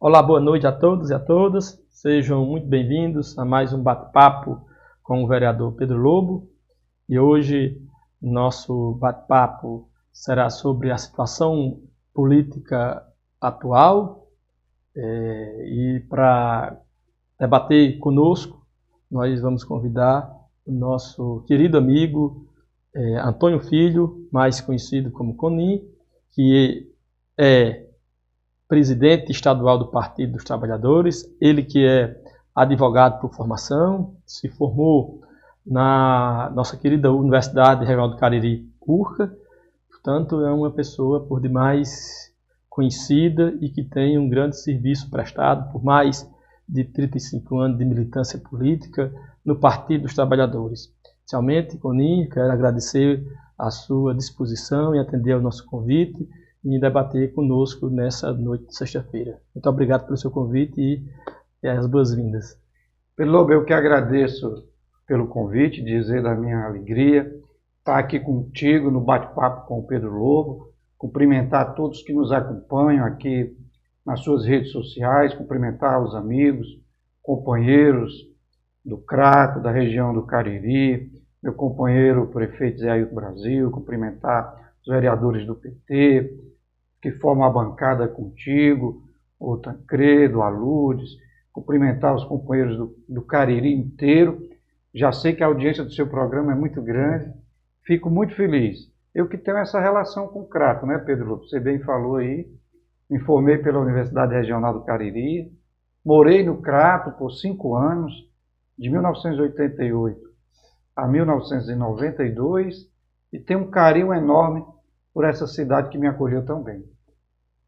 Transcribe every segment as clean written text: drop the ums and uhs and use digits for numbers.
Olá, boa noite a todos e a todas. Sejam muito bem-vindos a mais um bate-papo com o vereador Pedro Lobo. E hoje nosso bate-papo será sobre a situação política atual. E para debater conosco, nós vamos convidar o nosso querido amigo Antônio Filho, mais conhecido como Conin, que é presidente estadual do Partido dos Trabalhadores, ele que é advogado por formação, se formou na nossa querida Universidade Regional do Cariri, URCA, portanto é uma pessoa por demais conhecida e que tem um grande serviço prestado por mais de 35 anos de militância política no Partido dos Trabalhadores. Inicialmente, Conin, quero agradecer a sua disposição em atender ao nosso convite e debater conosco nessa noite de sexta-feira. Muito obrigado pelo seu convite e as boas-vindas. Pedro Lobo, eu que agradeço pelo convite, dizer da minha alegria estar aqui contigo no bate-papo com o Pedro Lobo, cumprimentar todos que nos acompanham aqui nas suas redes sociais, cumprimentar os amigos, companheiros do Crato, da região do Cariri, meu companheiro o prefeito Zé Ailton Brasil, cumprimentar os vereadores do PT, que formam a bancada contigo, o Tancredo, a Lourdes, cumprimentar os companheiros do Cariri inteiro. Já sei que a audiência do seu programa é muito grande, fico muito feliz. Eu que tenho essa relação com o Crato, né, Pedro Lobo? Você bem falou aí, me formei pela Universidade Regional do Cariri, morei no Crato por 5 anos, de 1988 a 1992, e tenho um carinho enorme por essa cidade que me acolheu tão bem.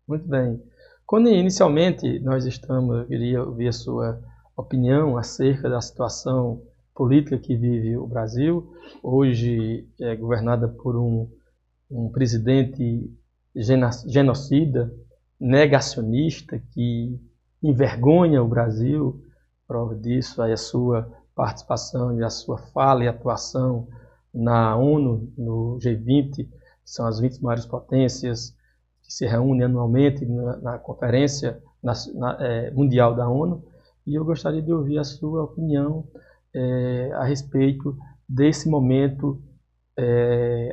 Muito bem. Quando inicialmente eu queria ouvir a sua opinião acerca da situação política que vive o Brasil, hoje é governada por um presidente genocida, negacionista, que envergonha o Brasil. Prova disso aí a sua participação e a sua fala e atuação na ONU, no G20, que são as 20 maiores potências, que se reúne anualmente na Conferência Mundial da ONU, e eu gostaria de ouvir a sua opinião a respeito desse momento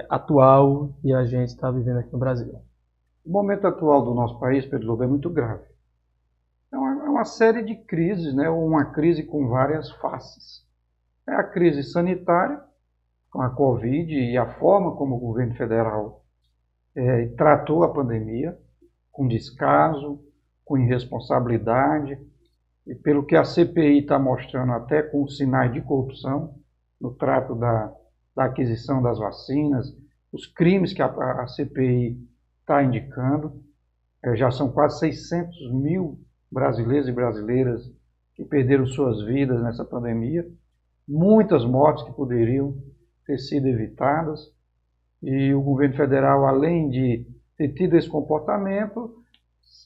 atual que a gente está vivendo aqui no Brasil. O momento atual do nosso país, Pedro Lobo, é muito grave. É uma série de crises, né? Uma crise com várias faces. É a crise sanitária, com a Covid e a forma como o governo federal tratou a pandemia com descaso, com irresponsabilidade, e pelo que a CPI está mostrando, até com sinais de corrupção no trato da aquisição das vacinas, os crimes que a CPI está indicando. Já são quase 600 mil brasileiros e brasileiras que perderam suas vidas nessa pandemia, muitas mortes que poderiam ter sido evitadas. E o governo federal, além de ter tido esse comportamento,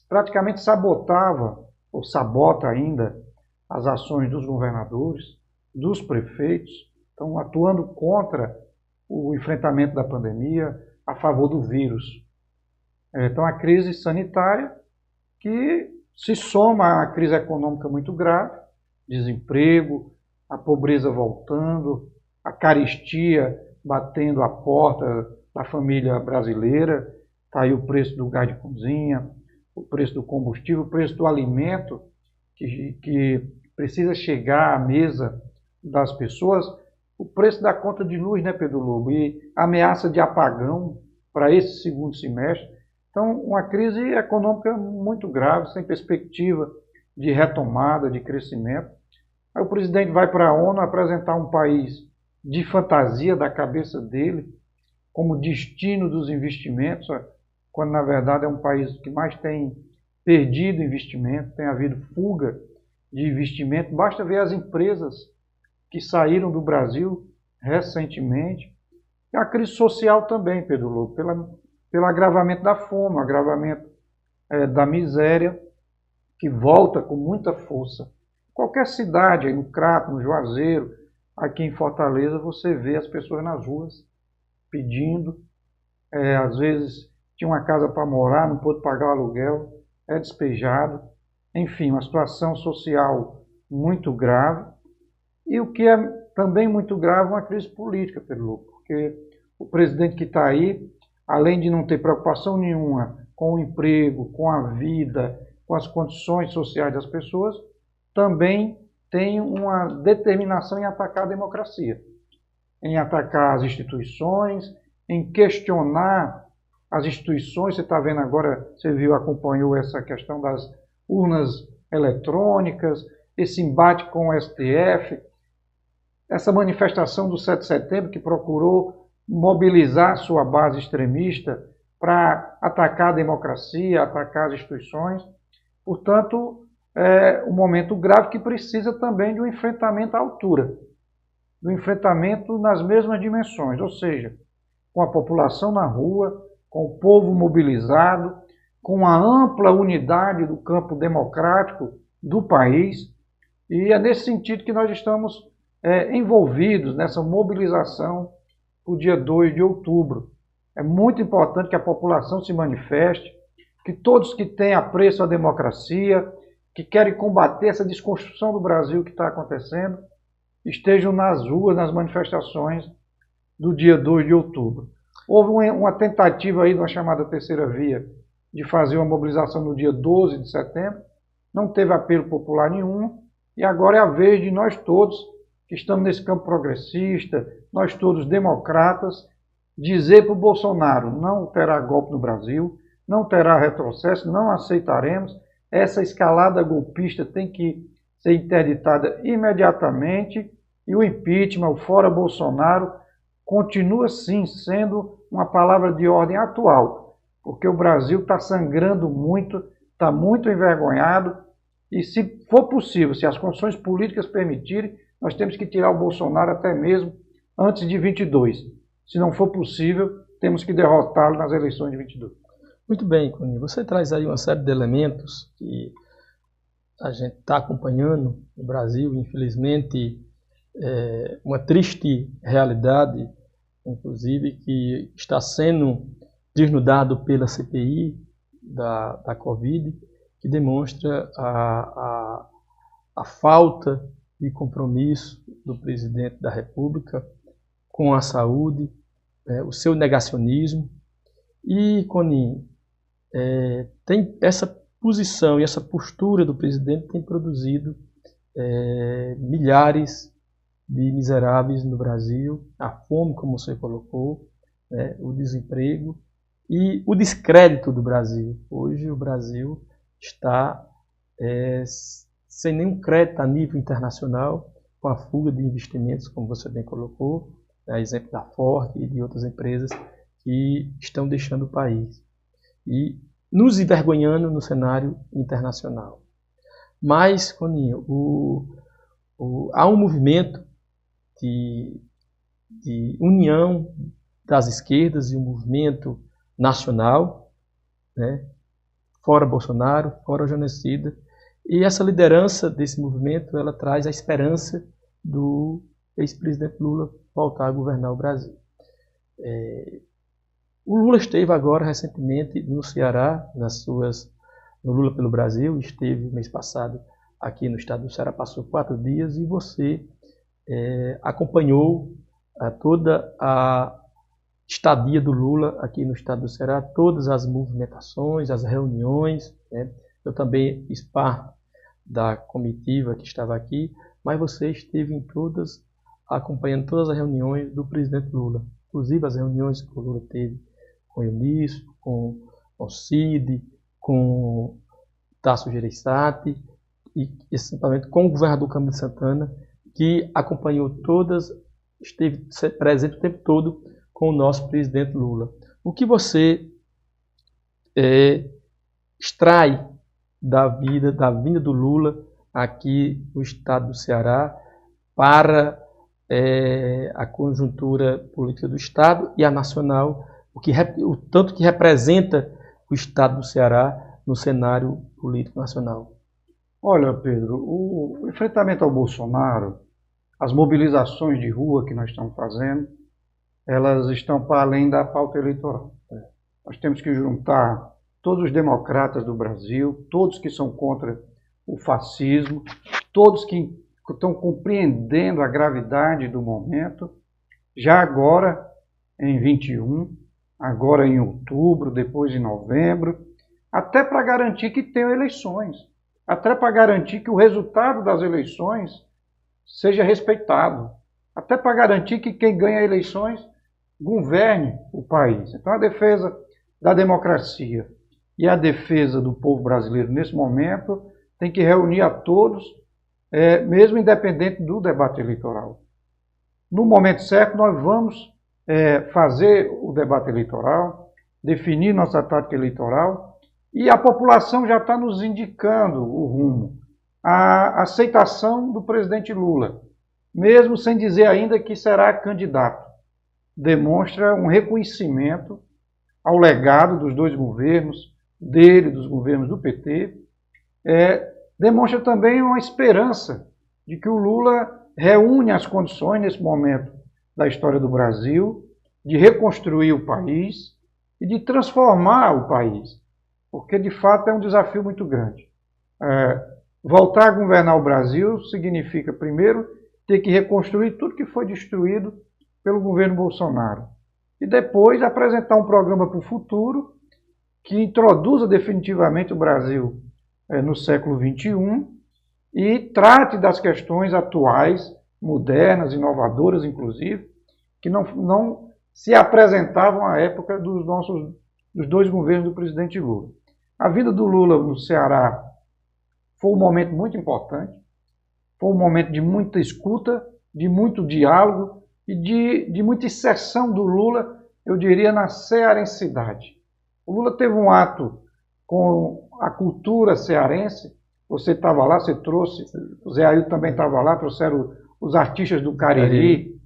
praticamente sabotava, ou sabota ainda, as ações dos governadores, dos prefeitos, estão atuando contra o enfrentamento da pandemia, a favor do vírus. Então, a crise sanitária, que se soma à crise econômica muito grave, desemprego, a pobreza voltando, a carestia batendo a porta da família brasileira. Está aí o preço do gás de cozinha, o preço do combustível, o preço do alimento que precisa chegar à mesa das pessoas, o preço da conta de luz, né, Pedro Lobo? E ameaça de apagão para esse segundo semestre. Então, uma crise econômica muito grave, sem perspectiva de retomada, de crescimento. Aí o presidente vai para a ONU apresentar um país de fantasia da cabeça dele, como destino dos investimentos, quando na verdade é um país que mais tem perdido investimento, tem havido fuga de investimento. Basta ver as empresas que saíram do Brasil recentemente. E a crise social também, Pedro Lobo, pelo agravamento da fome, agravamento da miséria, que volta com muita força. Qualquer cidade, aí no Crato, no Juazeiro, aqui em Fortaleza, você vê as pessoas nas ruas pedindo. Às vezes tinha uma casa para morar, não pôde pagar o aluguel, é despejado. enfim, uma situação social muito grave. E o que é também muito grave, uma crise política, Pedro, porque o presidente que está aí, além de não ter preocupação nenhuma com o emprego, com a vida, com as condições sociais das pessoas, também tem uma determinação em atacar a democracia, em atacar as instituições, em questionar as instituições. Você está vendo agora, você viu, acompanhou essa questão das urnas eletrônicas, esse embate com o STF, essa manifestação do 7 de setembro que procurou mobilizar sua base extremista para atacar a democracia, atacar as instituições. Portanto, é um momento grave que precisa também de um enfrentamento à altura, do enfrentamento nas mesmas dimensões, ou seja, com a população na rua, com o povo mobilizado, com a ampla unidade do campo democrático do país. E é nesse sentido que nós estamos envolvidos nessa mobilização para o dia 2 de outubro. É muito importante que a população se manifeste, que todos que têm apreço à democracia, que querem combater essa desconstrução do Brasil que está acontecendo, estejam nas ruas, nas manifestações do dia 2 de outubro. Houve uma tentativa aí de uma chamada terceira via de fazer uma mobilização no dia 12 de setembro, não teve apelo popular nenhum, e agora é a vez de nós todos, que estamos nesse campo progressista, nós todos democratas, dizer para o Bolsonaro: não terá golpe no Brasil, não terá retrocesso, não aceitaremos, essa escalada golpista tem que ser interditada imediatamente, e o impeachment, o fora Bolsonaro, continua sim sendo uma palavra de ordem atual, porque o Brasil está sangrando muito, está muito envergonhado, e se for possível, se as condições políticas permitirem, nós temos que tirar o Bolsonaro até mesmo antes de 22. Se não for possível, temos que derrotá-lo nas eleições de 22. Muito bem, Cunha. Você traz aí uma série de elementos que a gente está acompanhando no Brasil, infelizmente, uma triste realidade, inclusive, que está sendo desnudado pela CPI da Covid, que demonstra a falta de compromisso do presidente da República com a saúde, o seu negacionismo. E, Coni, tem essa posição e essa postura do presidente tem produzido milhares de miseráveis no Brasil, a fome, como você colocou, o desemprego e o descrédito do Brasil. Hoje o Brasil está sem nenhum crédito a nível internacional, com a fuga de investimentos, como você bem colocou, exemplo da Ford e de outras empresas que estão deixando o país e nos envergonhando no cenário internacional. Mas, Coninho, há um movimento de união das esquerdas e um movimento nacional, fora Bolsonaro, fora o genocida, e essa liderança desse movimento, ela traz a esperança do ex-presidente Lula voltar a governar o Brasil. O Lula esteve agora recentemente no Ceará, no Lula pelo Brasil, esteve mês passado aqui no estado do Ceará, passou 4 dias, e você acompanhou toda a estadia do Lula aqui no estado do Ceará, todas as movimentações, as reuniões. Eu também fiz parte da comitiva que estava aqui, mas você esteve em todas, acompanhando todas as reuniões do presidente Lula, inclusive as reuniões que o Lula teve com o Eunício, com o Cid, com Tasso Gereissati e essencialmente com o governador Camilo Santana, que acompanhou todas, esteve presente o tempo todo com o nosso presidente Lula. O que você extrai da vinda do Lula aqui no estado do Ceará para a conjuntura política do estado e a nacional, o tanto que representa o estado do Ceará no cenário político nacional? Olha, Pedro, o enfrentamento ao Bolsonaro, as mobilizações de rua que nós estamos fazendo, elas estão para além da pauta eleitoral. Nós temos que juntar todos os democratas do Brasil, todos que são contra o fascismo, todos que estão compreendendo a gravidade do momento, já agora em 21, agora em outubro, depois em novembro, até para garantir que tenham eleições, até para garantir que o resultado das eleições seja respeitado, até para garantir que quem ganha eleições governe o país. Então a defesa da democracia e a defesa do povo brasileiro nesse momento tem que reunir a todos, mesmo independente do debate eleitoral. No momento certo, nós vamos fazer o debate eleitoral, definir nossa tática eleitoral, e a população já está nos indicando o rumo. A aceitação do presidente Lula, mesmo sem dizer ainda que será candidato, demonstra um reconhecimento ao legado dos dois governos, dele, dos governos do PT, demonstra também uma esperança de que o Lula reúne as condições nesse momento da história do Brasil, de reconstruir o país e de transformar o país, porque de fato é um desafio muito grande. Voltar a governar o Brasil significa, primeiro, ter que reconstruir tudo que foi destruído pelo governo Bolsonaro. E depois apresentar um programa para o futuro que introduza definitivamente o Brasil no século XXI e trate das questões atuais, modernas, inovadoras, inclusive, que não se apresentavam à época dos dois governos do presidente Lula. A vida do Lula no Ceará foi um momento muito importante, foi um momento de muita escuta, de muito diálogo e de muita inserção do Lula, eu diria, na cearensidade. O Lula teve um ato com a cultura cearense, você estava lá, você trouxe, o Zé Ailton também estava lá, trouxeram os artistas do Cariri,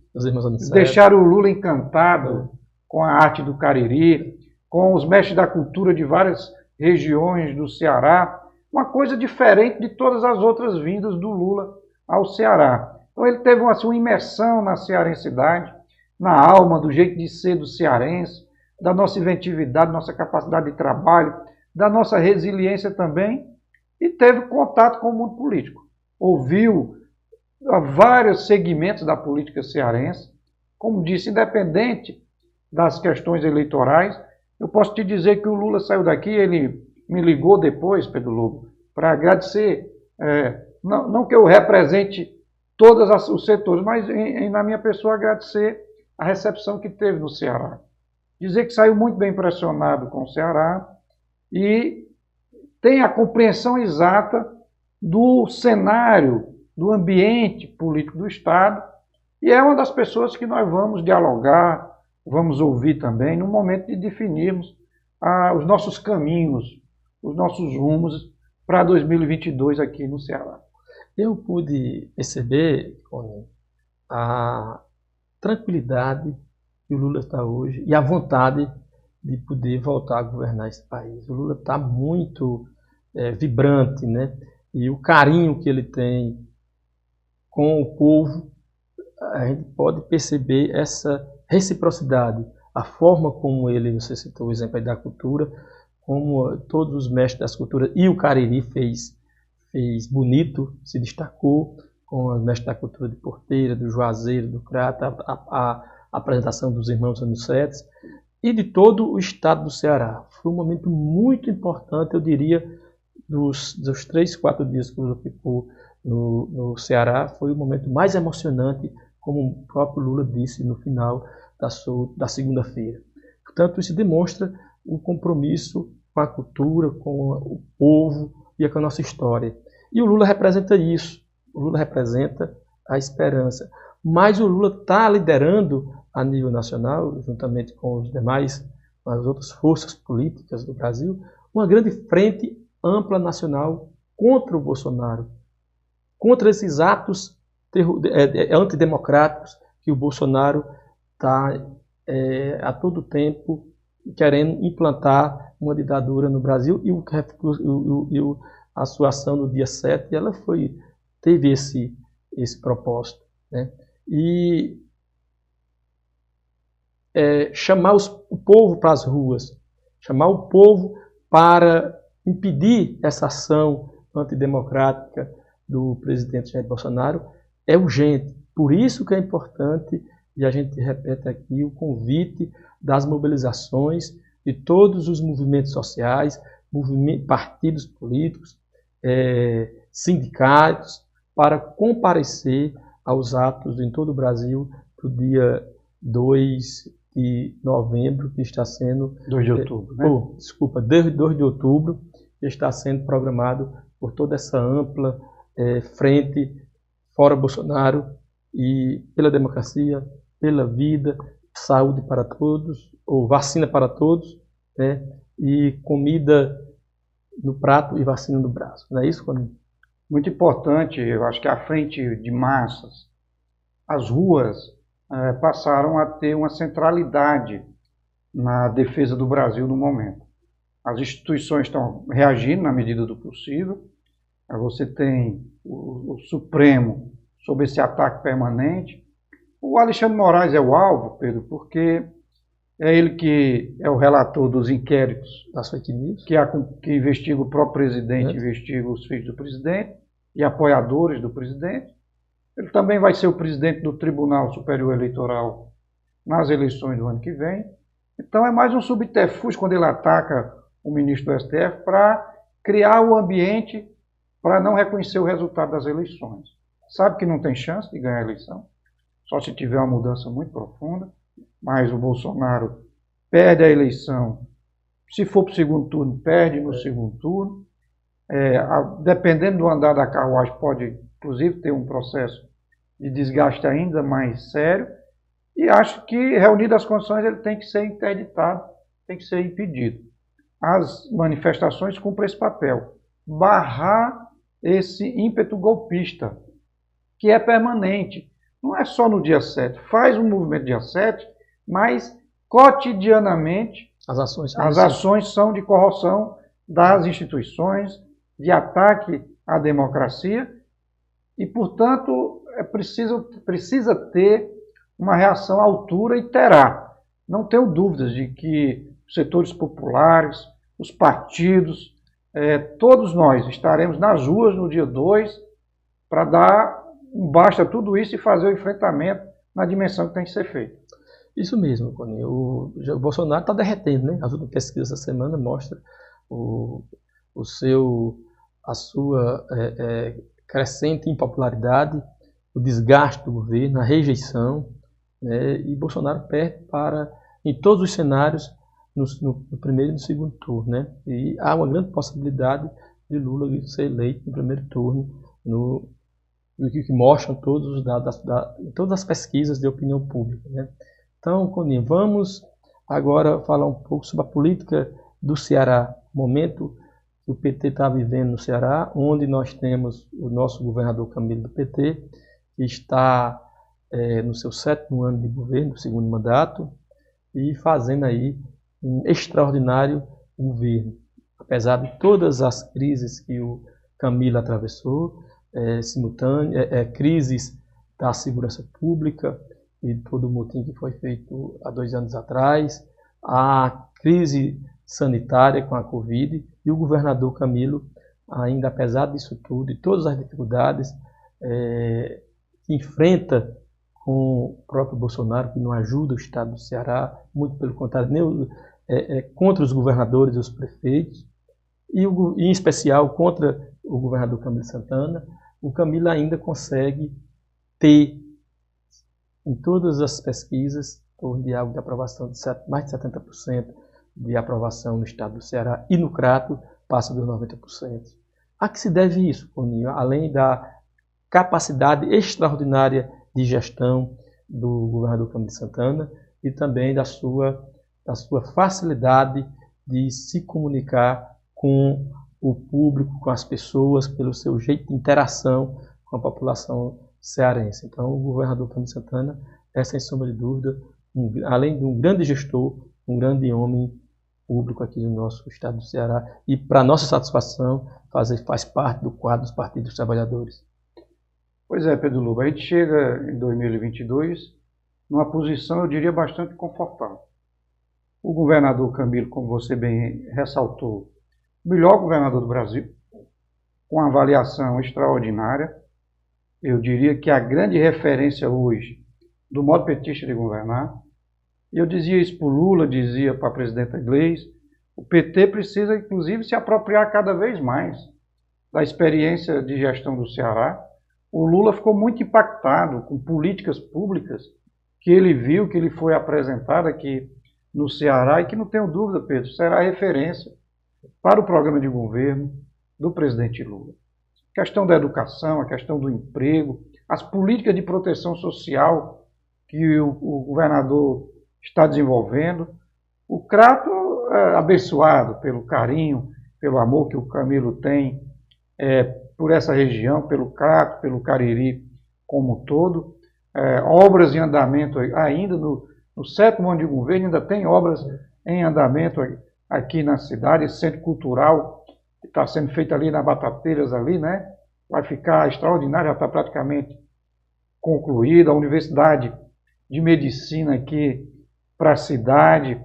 deixaram o Lula encantado com a arte do Cariri, com os mestres da cultura de várias regiões do Ceará, uma coisa diferente de todas as outras vindas do Lula ao Ceará. Então ele teve uma imersão na cearensidade, na alma, do jeito de ser do cearense, da nossa inventividade, nossa capacidade de trabalho, da nossa resiliência também, e teve contato com o mundo político. Ouviu vários segmentos da política cearense, como disse, independente das questões eleitorais. Eu posso te dizer que o Lula saiu daqui, ele me ligou depois, Pedro Lobo, para agradecer, não que eu represente todos os setores, mas na minha pessoa agradecer a recepção que teve no Ceará. Dizer que saiu muito bem impressionado com o Ceará e tem a compreensão exata do cenário, do ambiente político do Estado, e é uma das pessoas que nós vamos dialogar, vamos ouvir também, no momento de definirmos os nossos caminhos, os nossos rumos para 2022 aqui no Ceará. Eu pude perceber a tranquilidade que o Lula está hoje e a vontade de poder voltar a governar esse país. O Lula está muito vibrante, né? E o carinho que ele tem com o povo, a gente pode perceber essa reciprocidade, a forma como ele, você citou o exemplo aí da cultura, como todos os mestres das culturas, e o Cariri fez bonito, se destacou, com os mestres da cultura de Porteira, do Juazeiro, do Crato, a apresentação dos irmãos Anicetes, e de todo o estado do Ceará. Foi um momento muito importante, eu diria, dos 3, 4 dias que o Lula ficou no Ceará, foi o momento mais emocionante, como o próprio Lula disse no final da segunda-feira. Portanto, isso demonstra o compromisso com a cultura, com o povo e com a nossa história. E o Lula representa isso, o Lula representa a esperança. Mas o Lula está liderando a nível nacional, juntamente com os demais, com as outras forças políticas do Brasil, uma grande frente ampla nacional contra o Bolsonaro, contra esses atos antidemocráticos que o Bolsonaro está a todo tempo querendo implantar uma ditadura no Brasil, e a sua ação no dia 7 ela teve esse propósito, né? E chamar o povo para as ruas, chamar o povo para impedir essa ação antidemocrática do presidente Jair Bolsonaro é urgente. Por isso que é importante, e a gente repete aqui, o convite das mobilizações de todos os movimentos sociais, partidos políticos, sindicatos, para comparecer aos atos em todo o Brasil do dia 2 de novembro, que está sendo... 2 de outubro, né? 2 de outubro, que está sendo programado por toda essa ampla frente fora Bolsonaro e pela democracia, pela vida, saúde para todos, ou vacina para todos, né? E comida no prato e vacina no braço. Não é isso, Coninho? Muito importante, eu acho que a frente de massas, as ruas passaram a ter uma centralidade na defesa do Brasil no momento. As instituições estão reagindo na medida do possível. Você tem o Supremo sob esse ataque permanente. O Alexandre Moraes é o alvo, Pedro, porque é ele que é o relator dos inquéritos das fake news, que investiga o próprio presidente, investiga os filhos do presidente e apoiadores do presidente. Ele também vai ser o presidente do Tribunal Superior Eleitoral nas eleições do ano que vem. Então é mais um subterfúgio quando ele ataca o ministro do STF para criar o ambiente para não reconhecer o resultado das eleições. Sabe que não tem chance de ganhar a eleição, só se tiver uma mudança muito profunda, mas o Bolsonaro perde a eleição. Se for para o segundo turno, perde no segundo turno. Dependendo do andar da carruagem, pode, inclusive, ter um processo de desgaste ainda mais sério. E acho que, reunidas as condições, ele tem que ser interditado, tem que ser impedido. As manifestações cumprem esse papel. Barrar esse ímpeto golpista, que é permanente. Não é só no dia 7. Faz um movimento dia 7, mas cotidianamente as ações são de corrosão das instituições, de ataque à democracia e, portanto, precisa ter uma reação à altura e terá. Não tenho dúvidas de que os setores populares, os partidos, todos nós estaremos nas ruas no dia 2 para dar um basta a tudo isso e fazer o enfrentamento na dimensão que tem que ser feito. Isso mesmo, Coninho. O Bolsonaro está derretendo, né? As últimas pesquisas essa semana mostram a sua crescente impopularidade, o desgaste do governo, a rejeição, né? E Bolsonaro perde em todos os cenários no primeiro e no segundo turno, né? E há uma grande possibilidade de Lula ser eleito no primeiro turno, no que mostram todos os dados, todas as pesquisas de opinião pública, né? Então, Coninho, vamos agora falar um pouco sobre a política do Ceará, o momento que o PT está vivendo no Ceará, onde nós temos o nosso governador Camilo do PT, que está no seu 7º ano de governo, segundo mandato, e fazendo aí um extraordinário governo. Apesar de todas as crises que o Camilo atravessou, crises da segurança pública e todo o motim que foi feito há 2 anos atrás, a crise sanitária com a Covid, e o governador Camilo, ainda apesar disso tudo e todas as dificuldades que enfrenta com o próprio Bolsonaro, que não ajuda o estado do Ceará, muito pelo contrário, contra os governadores e os prefeitos, e em especial contra o governador Camilo Santana, o Camilo ainda consegue ter, em todas as pesquisas, torno de algo de aprovação de mais de 70% de aprovação no estado do Ceará, e no Crato passa dos 90%. A que se deve isso, Coninho? Além da capacidade extraordinária de gestão do governador Camilo Santana e também da sua facilidade de se comunicar com o público, com as pessoas, pelo seu jeito de interação com a população cearense. Então, o governador Camilo Santana é, sem sombra de dúvida, além de um grande gestor, um grande homem público aqui no nosso estado do Ceará, e, para nossa satisfação, faz parte do quadro dos partidos dos trabalhadores. Pois é, Pedro Lobo, a gente chega em 2022 numa posição, eu diria, bastante confortável. O governador Camilo, como você bem ressaltou, o melhor governador do Brasil, com avaliação extraordinária. Eu diria que a grande referência hoje do modo petista de governar, e eu dizia isso para o Lula, dizia para a presidenta Gleisi, o PT precisa, inclusive, se apropriar cada vez mais da experiência de gestão do Ceará. O Lula ficou muito impactado com políticas públicas que ele viu, que ele foi apresentado aqui no Ceará, e que, não tenho dúvida, Pedro, será referência para o programa de governo do presidente Lula. A questão da educação, a questão do emprego, as políticas de proteção social que o governador está desenvolvendo. O Crato é abençoado pelo carinho, pelo amor que o Camilo tem por essa região, pelo Crato, pelo Cariri como um todo. Obras em andamento ainda, no 7º ano de governo, ainda tem obras em andamento aqui na cidade. Esse centro cultural que está sendo feito ali na Batateiras, ali, né? Vai ficar extraordinário, já está praticamente concluída. A Universidade de Medicina aqui para a cidade,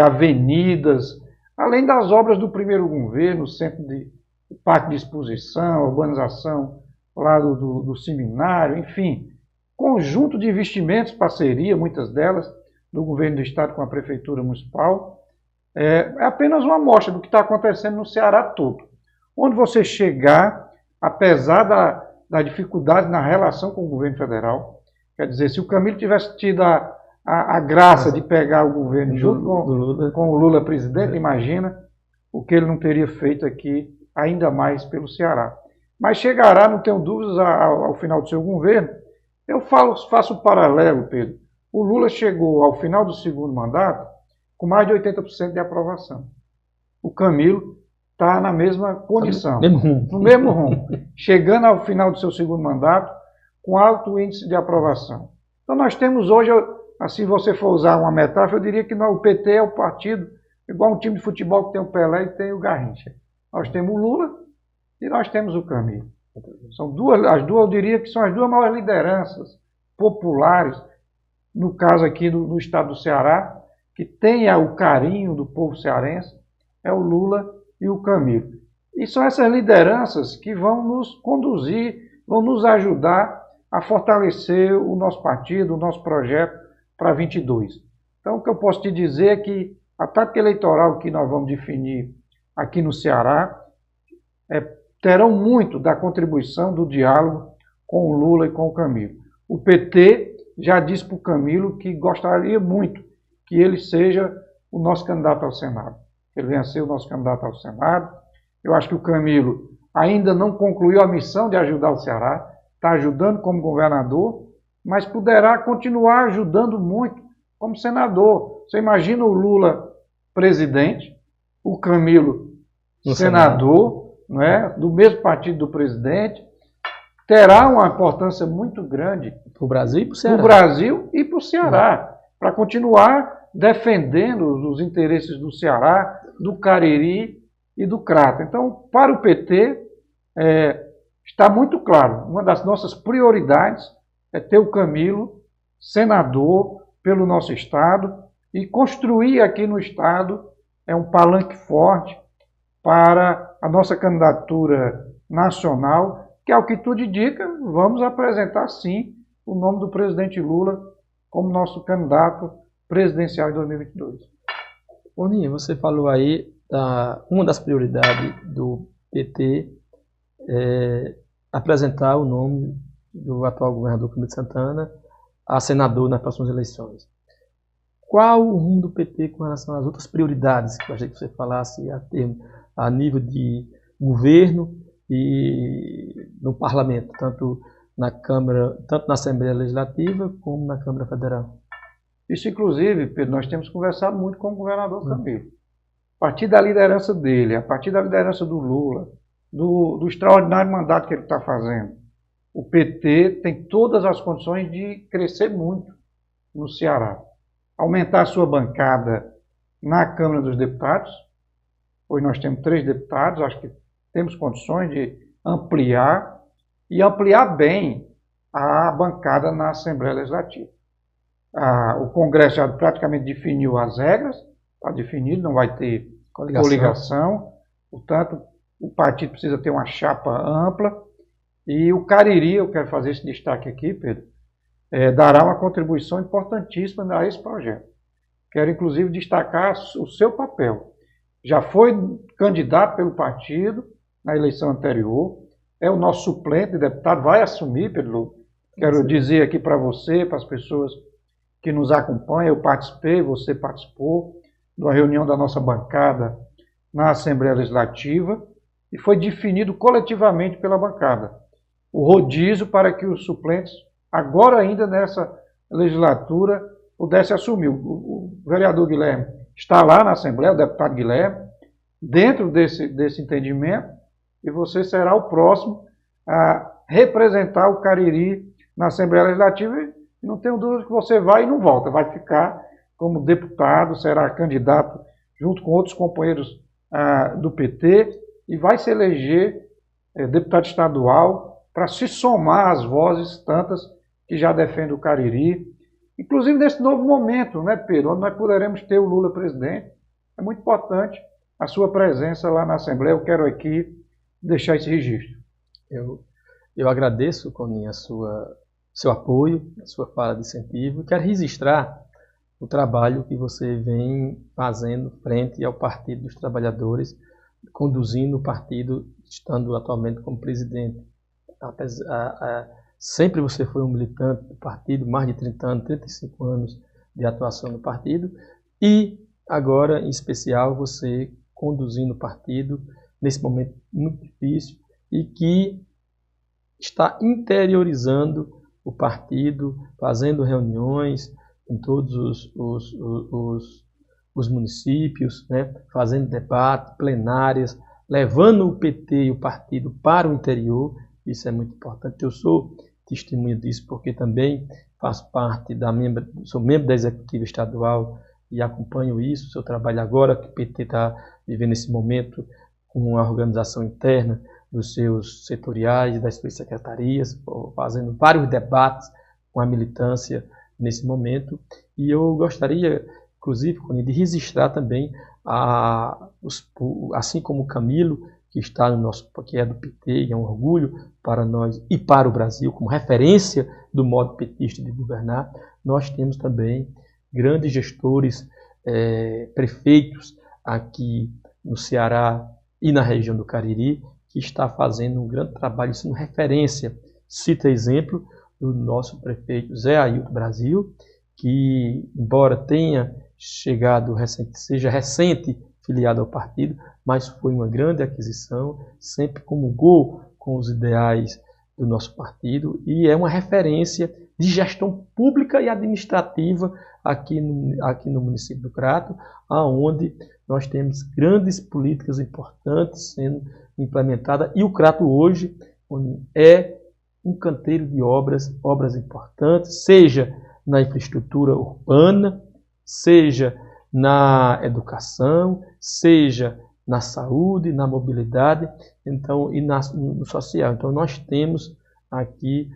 avenidas, além das obras do primeiro governo, centro de parque de exposição, urbanização lá do seminário, enfim, conjunto de investimentos, parceria, muitas delas, do governo do estado com a prefeitura municipal. É apenas uma amostra do que está acontecendo no Ceará todo. Onde você chegar, apesar da dificuldade na relação com o governo federal, quer dizer, se o Camilo tivesse tido a graça de pegar o governo junto com o Lula presidente, imagina o que ele não teria feito aqui, ainda mais pelo Ceará. Mas chegará, não tenho dúvidas, ao final do seu governo. Eu faço um paralelo, Pedro. O Lula chegou ao final do segundo mandato com mais de 80% de aprovação. O Camilo está na mesma condição, no mesmo rumo, chegando ao final do seu segundo mandato com alto índice de aprovação. Então nós temos hoje, assim, você for usar uma metáfora, eu diria que o PT é o partido, igual um time de futebol que tem o Pelé e tem o Garrincha. Nós temos o Lula e nós temos o Camilo. São as duas, eu diria que são as duas maiores lideranças populares, no caso aqui do estado do Ceará, que tenha o carinho do povo cearense, é o Lula e o Camilo. E são essas lideranças que vão nos conduzir, vão nos ajudar a fortalecer o nosso partido, o nosso projeto para 22. Então, o que eu posso te dizer é que a tática eleitoral que nós vamos definir aqui no Ceará terão muito da contribuição do diálogo com o Lula e com o Camilo. O PT já disse para o Camilo que gostaria muito que ele seja o nosso candidato ao Senado. Ele venha a ser o nosso candidato ao Senado. Eu acho que o Camilo ainda não concluiu a missão de ajudar o Ceará, está ajudando como governador, mas poderá continuar ajudando muito como senador. Você imagina o Lula presidente, o Camilo senador, não é? Do mesmo partido do presidente, terá uma importância muito grande para o Brasil e para o Ceará. Para o Brasil e para o Ceará, para continuar defendendo os interesses do Ceará, do Cariri e do Crato. Então, para o PT, está muito claro, uma das nossas prioridades é ter o Camilo senador pelo nosso estado e construir aqui no estado um palanque forte para a nossa candidatura nacional, que, ao que tudo indica, vamos apresentar sim o nome do presidente Lula como nosso candidato presidencial em 2022. Boninho, você falou aí, uma das prioridades do PT é apresentar o nome do atual governador Camilo Santana a senador nas próximas eleições. Qual o rumo do PT com relação às outras prioridades que eu achei que você falasse a nível de governo e no parlamento, tanto na Câmara, tanto na Assembleia Legislativa como na Câmara Federal? Isso, inclusive, Pedro, nós temos conversado muito com o governador Camilo. A partir da liderança dele, a partir da liderança do Lula, do extraordinário mandato que ele está fazendo, o PT tem todas as condições de crescer muito no Ceará. Aumentar a sua bancada na Câmara dos Deputados. Hoje nós temos 3 deputados, acho que temos condições de ampliar e ampliar bem a bancada na Assembleia Legislativa. O Congresso já praticamente definiu as regras, está definido, não vai ter coligação. Portanto, o partido precisa ter uma chapa ampla, e o Cariri, eu quero fazer esse destaque aqui, Pedro, dará uma contribuição importantíssima a esse projeto. Quero, inclusive, destacar o seu papel. Já foi candidato pelo partido na eleição anterior, é o nosso suplente de deputado, vai assumir, Pedro Lobo. Quero dizer aqui para você, para as pessoas que nos acompanham, eu participei, você participou de uma reunião da nossa bancada na Assembleia Legislativa e foi definido coletivamente pela bancada o rodízio para que os suplentes, agora ainda nessa legislatura, pudessem assumir. O vereador Guilherme está lá na Assembleia, o deputado Guilherme, dentro desse entendimento, e você será o próximo a representar o Cariri na Assembleia Legislativa, e não tenho dúvida que você vai e não volta, vai ficar como deputado, será candidato junto com outros companheiros do PT, e vai se eleger deputado estadual para se somar às vozes tantas que já defendem o Cariri, inclusive nesse novo momento, né, Pedro, onde nós poderemos ter o Lula presidente. É muito importante a sua presença lá na Assembleia. Eu quero aqui deixar esse registro. Eu agradeço, Coninha, seu apoio, a sua fala de incentivo. Quero registrar o trabalho que você vem fazendo frente ao Partido dos Trabalhadores, conduzindo o partido, estando atualmente como presidente. Sempre você foi um militante do partido, mais de 30 anos, 35 anos de atuação no partido, e agora, em especial, você conduzindo o partido nesse momento muito difícil e que está interiorizando o partido, fazendo reuniões em todos os municípios, né, fazendo debate, plenárias, levando o PT e o partido para o interior. Isso é muito importante. Eu sou testemunha disso porque também faço parte sou membro da Executiva Estadual e acompanho isso, o seu trabalho agora, que o PT está vivendo esse momento com a organização interna dos seus setoriais, das suas secretarias, fazendo vários debates com a militância nesse momento. E eu gostaria, inclusive, de registrar também, assim como o Camilo, que é do PT, e é um orgulho para nós e para o Brasil, como referência do modo petista de governar, nós temos também grandes gestores, prefeitos aqui no Ceará e na região do Cariri, que está fazendo um grande trabalho, sendo referência. Cita exemplo do nosso prefeito Zé Ailton Brasil, que, embora tenha chegado seja recente filiado ao partido, mas foi uma grande aquisição, sempre comungou com os ideais do nosso partido e é uma referência de gestão pública e administrativa aqui no município do Crato, onde nós temos grandes políticas importantes sendo implementadas, e o Crato hoje é um canteiro de obras importantes, seja na infraestrutura urbana, seja na educação, seja na saúde, na mobilidade, e no social. Então nós temos aqui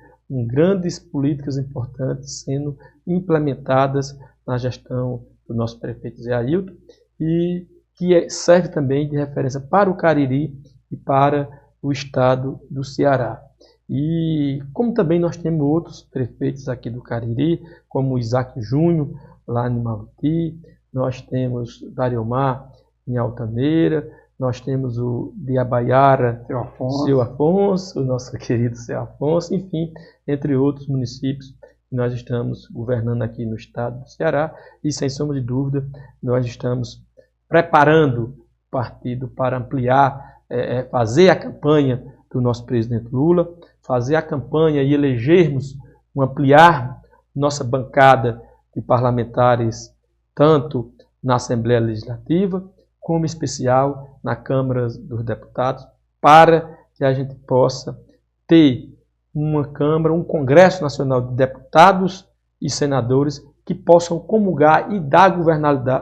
grandes políticas importantes sendo implementadas na gestão do nosso prefeito Zé Ailton, e que serve também de referência para o Cariri e para o estado do Ceará. E como também nós temos outros prefeitos aqui do Cariri, como o Isaac Júnior, lá em Maluti, nós temos Dariomar em Altaneira, nós temos o de Abaiara, Seu Afonso, o nosso querido Seu Afonso, enfim, entre outros municípios que nós estamos governando aqui no estado do Ceará, e sem sombra de dúvida, nós estamos preparando o partido para ampliar, fazer a campanha do nosso presidente Lula, fazer a campanha e elegermos, ampliar nossa bancada de parlamentares, tanto na Assembleia Legislativa, como em especial na Câmara dos Deputados, para que a gente possa ter uma Câmara, um Congresso Nacional de Deputados e Senadores que possam comungar e dar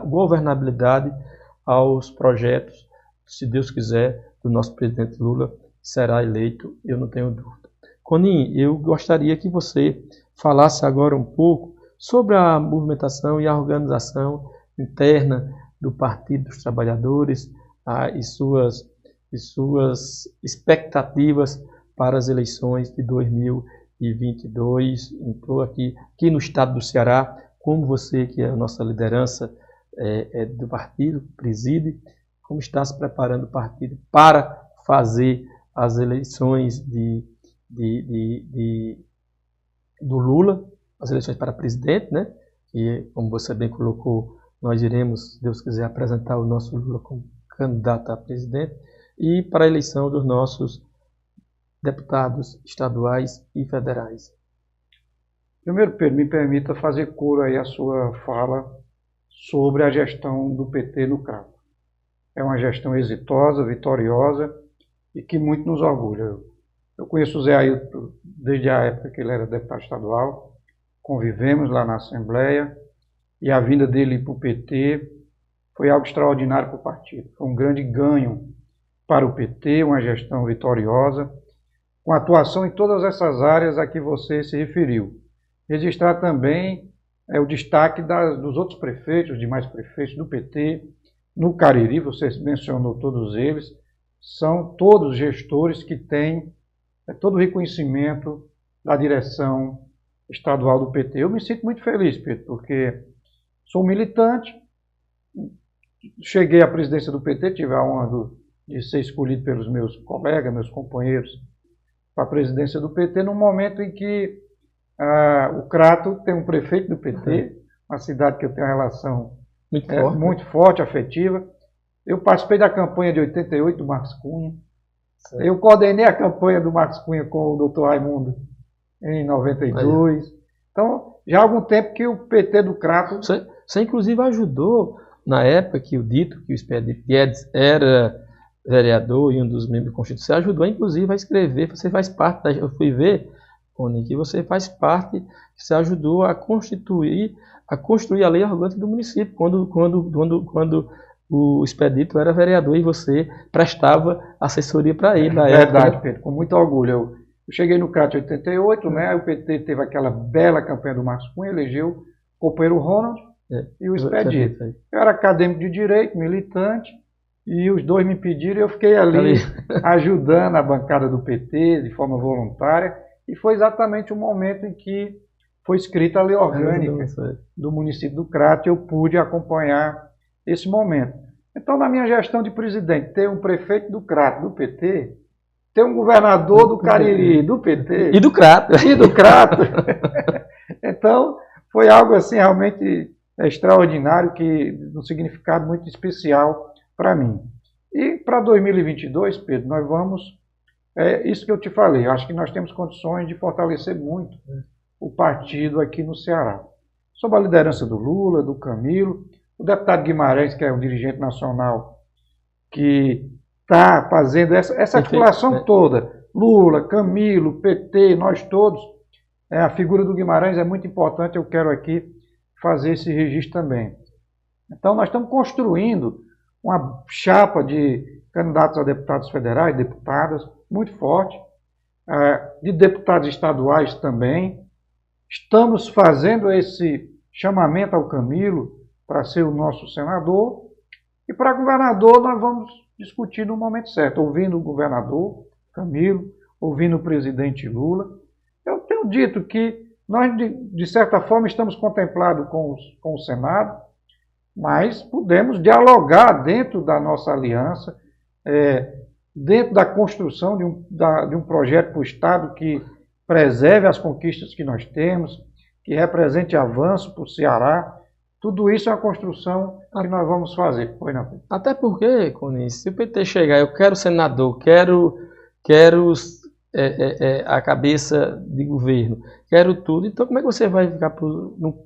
governabilidade aos projetos, se Deus quiser, do nosso presidente Lula, que será eleito, eu não tenho dúvida. Coninho, eu gostaria que você falasse agora um pouco sobre a movimentação e a organização interna do Partido dos Trabalhadores e suas e suas expectativas para as eleições de 2022. Estou aqui no estado do Ceará, como você, que é a nossa liderança do partido, preside, como está se preparando o partido para fazer as eleições do Lula, as eleições para presidente, né? E, como você bem colocou, nós iremos, se Deus quiser, apresentar o nosso Lula como candidato a presidente, e para a eleição dos nossos deputados estaduais e federais. Primeiro, Pedro, me permita fazer coro aí a sua fala sobre a gestão do PT no Crato. É uma gestão exitosa, vitoriosa e que muito nos orgulha. Eu conheço o Zé Ailton desde a época que ele era deputado estadual, convivemos lá na Assembleia e a vinda dele para o PT foi algo extraordinário para o partido. Foi um grande ganho para o PT, uma gestão vitoriosa, com atuação em todas essas áreas a que você se referiu. Registrar também o destaque dos outros prefeitos, demais prefeitos do PT, no Cariri, você mencionou todos eles, são todos gestores que têm todo o reconhecimento da direção estadual do PT. Eu me sinto muito feliz, Pedro, porque sou militante, cheguei à presidência do PT, tive a honra de ser escolhido pelos meus colegas, meus companheiros, para a presidência do PT, num momento em que o Crato tem um prefeito do PT, uma cidade que eu tenho uma relação muito forte, afetiva. Eu participei da campanha de 88 do Marcos Cunha. Certo. Eu coordenei a campanha do Marcos Cunha com o doutor Raimundo em 92. Então, já há algum tempo que o PT do Crato... Você inclusive ajudou, na época que o Expedito Guedes era vereador e um dos membros constitucionais, você ajudou inclusive a escrever, você faz parte, eu fui ver, Rony, que você faz parte, você ajudou a construir a lei orgânica do município, quando o Expedito era vereador e você prestava assessoria para ele na época. Verdade, Pedro, com muito orgulho. Eu cheguei no Crato em 88, né? O PT teve aquela bela campanha do Marcos Cunha, elegeu o companheiro Ronald e o Expedito. Eu era acadêmico de direito, militante, e os dois me pediram e eu fiquei ali ajudando a bancada do PT de forma voluntária, e foi exatamente o momento em que foi escrita a lei orgânica do município do Crato e eu pude acompanhar esse momento. Então, na minha gestão de presidente, ter um prefeito do Crato, do PT, ter um governador do Cariri, do PT... E do Crato. E do Crato. Então, foi algo assim realmente extraordinário, um significado muito especial para mim. E para 2022, Pedro, nós vamos... isso que eu te falei, acho que nós temos condições de fortalecer muito o partido aqui no Ceará. Sob a liderança do Lula, do Camilo, o deputado Guimarães, que é um dirigente nacional, que está fazendo essa articulação toda, Lula, Camilo, PT, nós todos, a figura do Guimarães é muito importante, eu quero aqui fazer esse registro também. Então, nós estamos construindo uma chapa de candidatos a deputados federais, deputadas, muito forte, de deputados estaduais também. Estamos fazendo esse chamamento ao Camilo para ser o nosso senador. E para governador nós vamos discutir no momento certo, ouvindo o governador Camilo, ouvindo o presidente Lula. Eu tenho dito que nós, de certa forma, estamos contemplados com o Senado, mas podemos dialogar dentro da nossa aliança, dentro da construção de um projeto para o Estado que preserve as conquistas que nós temos, que represente avanço para o Ceará. Tudo isso é uma construção que nós vamos fazer. Até porque, Coni, se o PT chegar, eu quero senador, quero a cabeça de governo, quero tudo, então como é que você vai ficar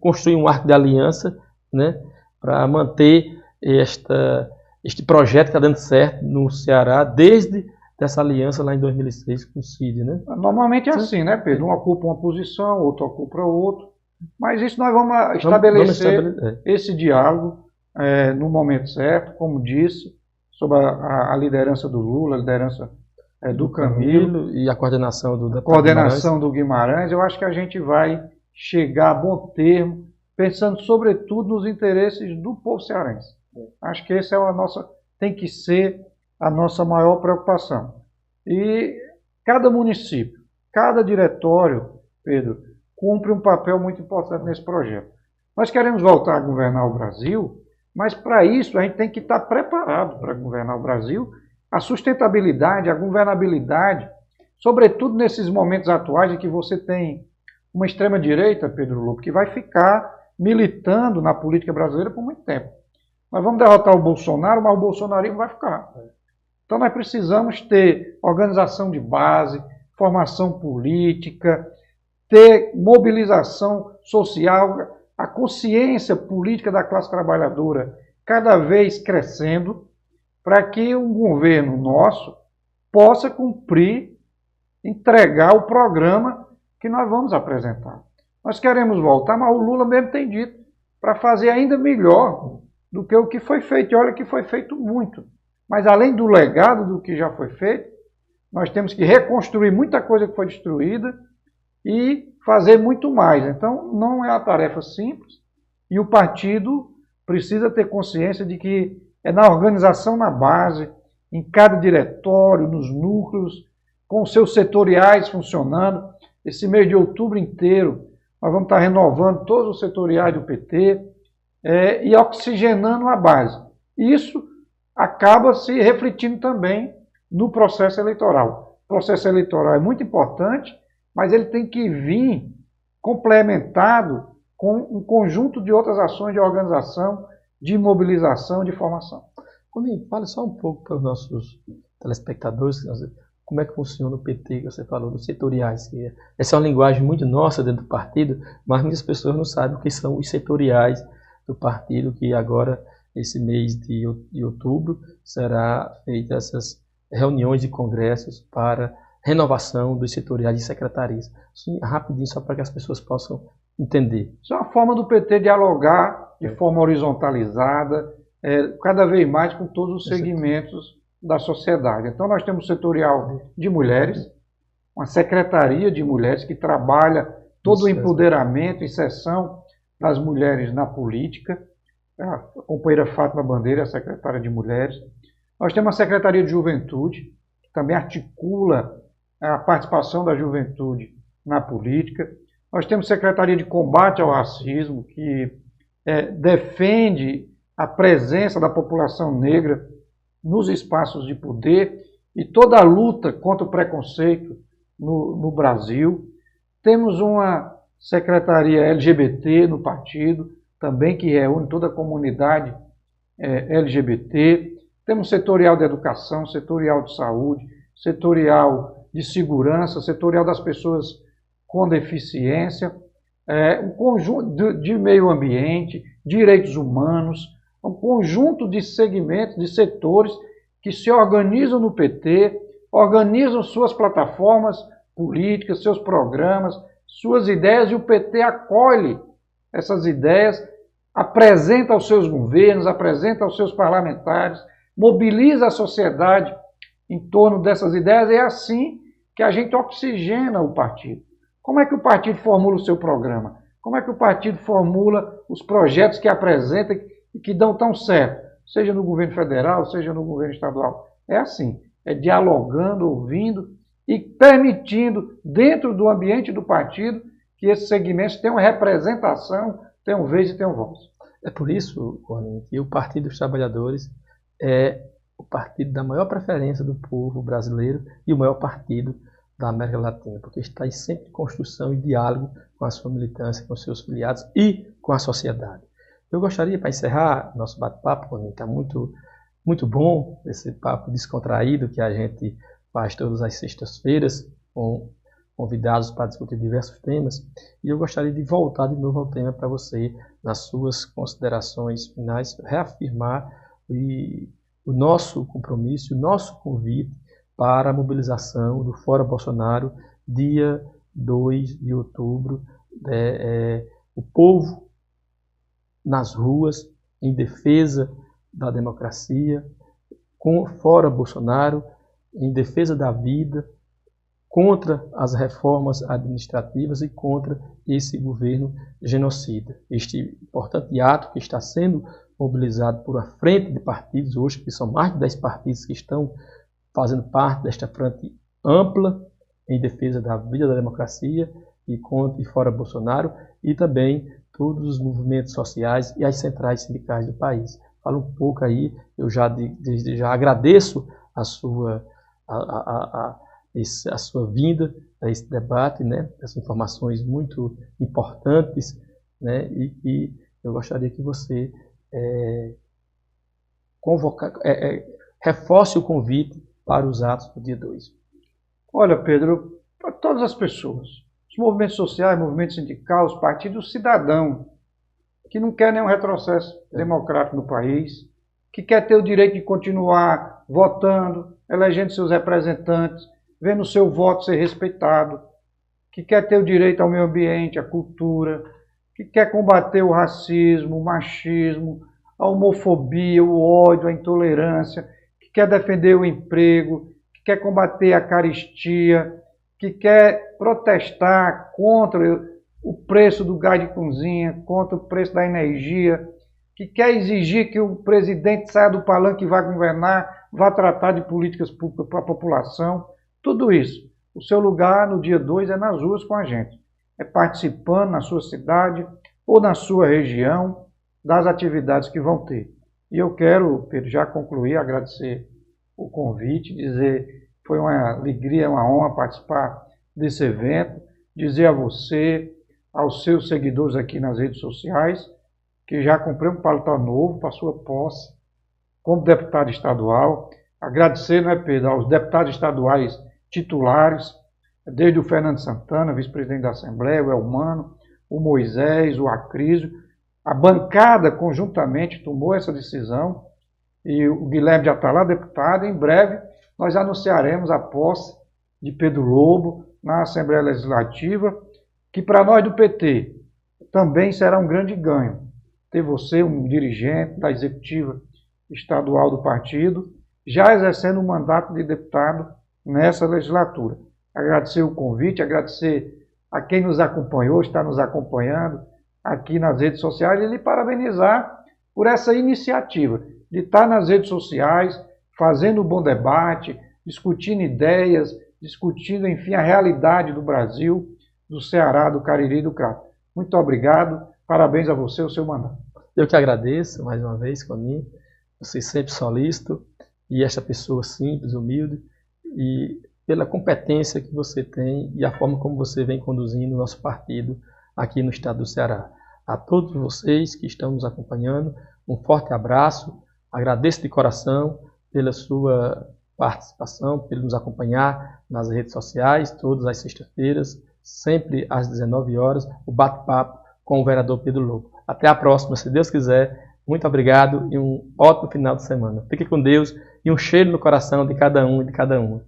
construir um arco de aliança, né, para manter este projeto que está dando certo no Ceará desde essa aliança lá em 2006 com o Cid, né? Normalmente é assim, né, Pedro? Um ocupa uma posição, outro ocupa outra. Mas isso nós vamos estabelecer esse diálogo no momento certo, como disse, sob a liderança do Lula, a liderança do Camilo e a coordenação do Guimarães. Eu acho que a gente vai chegar a bom termo, pensando sobretudo nos interesses do povo cearense. Acho que esse é tem que ser a nossa maior preocupação. E cada município, cada diretório, Pedro, cumpre um papel muito importante nesse projeto. Nós queremos voltar a governar o Brasil, mas para isso a gente tem que estar preparado para governar o Brasil. A sustentabilidade, a governabilidade, sobretudo nesses momentos atuais em que você tem uma extrema-direita, Pedro Lobo, que vai ficar militando na política brasileira por muito tempo. Nós vamos derrotar o Bolsonaro, mas o bolsonarismo vai ficar. Então nós precisamos ter organização de base, formação política, ter mobilização social, a consciência política da classe trabalhadora cada vez crescendo, para que um governo nosso possa cumprir, entregar o programa que nós vamos apresentar. Nós queremos voltar, mas o Lula mesmo tem dito, para fazer ainda melhor do que o que foi feito. E olha que foi feito muito. Mas além do legado do que já foi feito, nós temos que reconstruir muita coisa que foi destruída e fazer muito mais. Então, não é uma tarefa simples e o partido precisa ter consciência de que é na organização na base, em cada diretório, nos núcleos, com seus setoriais funcionando. Esse mês de outubro inteiro, nós vamos estar renovando todos os setoriais do PT e oxigenando a base. Isso acaba se refletindo também no processo eleitoral. O processo eleitoral é muito importante, mas ele tem que vir complementado com um conjunto de outras ações de organização, de mobilização, de formação. Comigo, fale só um pouco para os nossos telespectadores, como é que funciona o PT, que você falou, dos setoriais. Essa é uma linguagem muito nossa dentro do partido, mas muitas pessoas não sabem o que são os setoriais do partido, que agora, esse mês de outubro, será feita essas reuniões e congressos para renovação dos setoriais de secretarias. Assim, rapidinho, só para que as pessoas possam entender. Isso é uma forma do PT dialogar de forma horizontalizada, cada vez mais com todos os segmentos da sociedade. Então nós temos o setorial de mulheres, uma secretaria de mulheres que trabalha todo o empoderamento e inserção das mulheres na política. A companheira Fátima Bandeira é a secretária de mulheres. Nós temos a secretaria de juventude, que também articula a participação da juventude na política. Nós temos a secretaria de combate ao racismo, que defende a presença da população negra nos espaços de poder e toda a luta contra o preconceito no Brasil. Temos uma secretaria LGBT no partido, também que reúne toda a comunidade LGBT. Temos setorial de educação, setorial de saúde, setorial de segurança, setorial das pessoas com deficiência, um conjunto de meio ambiente, direitos humanos, um conjunto de segmentos, de setores que se organizam no PT, organizam suas plataformas políticas, seus programas, suas ideias, e o PT acolhe essas ideias, apresenta aos seus governos, apresenta aos seus parlamentares, mobiliza a sociedade em torno dessas ideias. É assim que a gente oxigena o partido. Como é que o partido formula o seu programa? Como é que o partido formula os projetos que apresenta e que dão tão certo, seja no governo federal, seja no governo estadual? É assim, é dialogando, ouvindo e permitindo, dentro do ambiente do partido, que esses segmentos tenham representação, tenham vez e tenham voz. É por isso, Rony, que o Partido dos Trabalhadores é o partido da maior preferência do povo brasileiro e o maior partido da América Latina, porque está sempre em construção e diálogo com a sua militância, com os seus filiados e com a sociedade. Eu gostaria, para encerrar nosso bate-papo, Rony, está muito bom esse papo descontraído que a gente faz todas as sextas-feiras com convidados para discutir diversos temas, e eu gostaria de voltar de novo ao tema para você, nas suas considerações finais, reafirmar o nosso compromisso, o nosso convite para a mobilização do Fora Bolsonaro, dia 2 de outubro, o povo nas ruas, em defesa da democracia, fora Bolsonaro, em defesa da vida, contra as reformas administrativas e contra esse governo genocida. Este importante ato que está sendo mobilizado por uma frente de partidos hoje, que são mais de 10 partidos que estão fazendo parte desta frente ampla em defesa da vida da democracia e contra e fora Bolsonaro, e também todos os movimentos sociais e as centrais sindicais do país. Fala um pouco aí, eu já agradeço a sua vinda a esse debate, né? Essas informações muito importantes, né? E eu gostaria que você reforce o convite para os atos do dia 2. Olha, Pedro, para todas as pessoas, os movimentos sociais, movimentos sindicais, os partidos, o cidadão, que não quer nenhum retrocesso democrático no país, que quer ter o direito de continuar votando, elegendo seus representantes, vendo o seu voto ser respeitado, que quer ter o direito ao meio ambiente, à cultura, que quer combater o racismo, o machismo, a homofobia, o ódio, a intolerância, que quer defender o emprego, que quer combater a carestia, que quer protestar contra o preço do gás de cozinha, contra o preço da energia, que quer exigir que o presidente saia do palanque e vá governar, vá tratar de políticas públicas para a população, tudo isso. O seu lugar no dia 2 é nas ruas com a gente, é participando na sua cidade ou na sua região das atividades que vão ter. E eu quero, Pedro, já concluir, agradecer o convite, dizer que foi uma alegria, uma honra participar desse evento, dizer a você, aos seus seguidores aqui nas redes sociais, que já comprei um paletó novo para sua posse como deputado estadual. Agradecer, né, Pedro, aos deputados estaduais titulares, desde o Fernando Santana, vice-presidente da Assembleia, o Elmano, o Moisés, o Acrísio. A bancada conjuntamente tomou essa decisão e o Guilherme já está lá, deputado. Em breve nós anunciaremos a posse de Pedro Lobo na Assembleia Legislativa, que para nós do PT também será um grande ganho ter você, um dirigente da executiva estadual do partido, já exercendo o mandato de deputado nessa legislatura. Agradecer o convite, agradecer a quem nos acompanhou, está nos acompanhando aqui nas redes sociais e lhe parabenizar por essa iniciativa de estar nas redes sociais, fazendo um bom debate, discutindo ideias, discutindo, enfim, a realidade do Brasil, do Ceará, do Cariri e do Crato. Muito obrigado, parabéns a você, o seu mandato. Eu que agradeço, mais uma vez, comigo, você sempre solícito, e esta pessoa simples, humilde, e pela competência que você tem e a forma como você vem conduzindo o nosso partido aqui no estado do Ceará. A todos vocês que estão nos acompanhando, um forte abraço, agradeço de coração pela sua participação, por nos acompanhar nas redes sociais, todas as sextas-feiras, sempre às 19 horas, o bate-papo com o vereador Pedro Lobo. Até a próxima, se Deus quiser. Muito obrigado e um ótimo final de semana. Fique com Deus e um cheiro no coração de cada um e de cada uma.